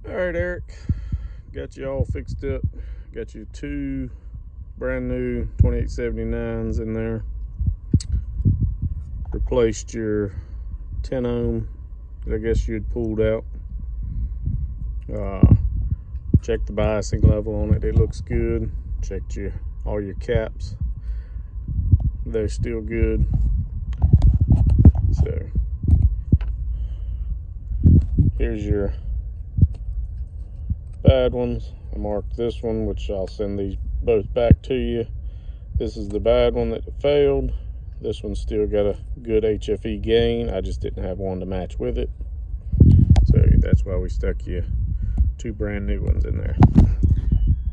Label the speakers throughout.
Speaker 1: All right, Eric, got you all fixed up. Got you two brand new 2879s in there. Replaced your 10 ohm that I guess you had pulled out. Checked the biasing level on it. It looks good. Checked all your caps. They're still good. So here's your bad ones. I marked this one, which I'll send these both back to you. This is the bad one that failed. This one's still got a good HFE gain. I just didn't have one to match with it. So that's why we stuck you two brand new ones in there.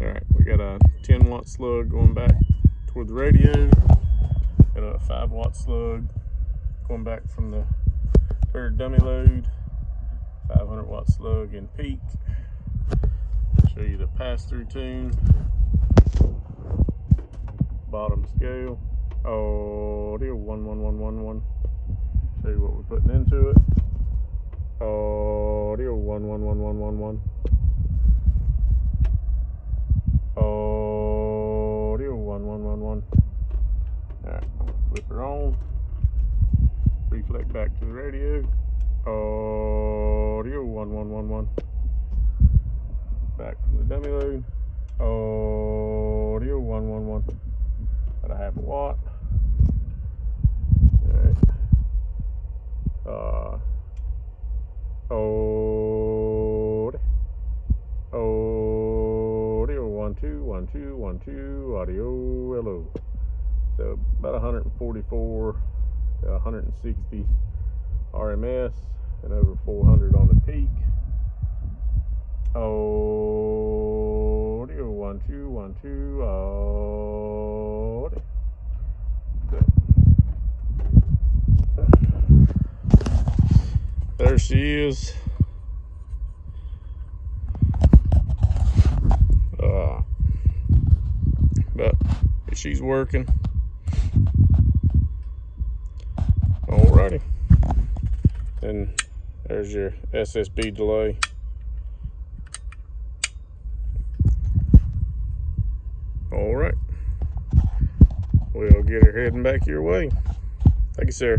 Speaker 1: All right, we got a 10 watt slug going back toward the radio. Got a 5 watt slug going back from the third dummy load. 500 watt slug in peak. Show you the pass-through tune. Bottom scale. Audio 11111. Show you what we're putting into it. Audio 11111. Audio 1111. Alright, flip her on. Reflect back to the radio. Audio 1111. Back from the dummy load. Audio 111. About a half a watt. Alright. Audio 121212 audio hello. So about 144 to 160 RMS and over 400 on the peak. Audio 1212 audio. There she is. But she's working. Alrighty. And there's your SSB delay. Alright. We'll get her heading back your way. Thank you, sir.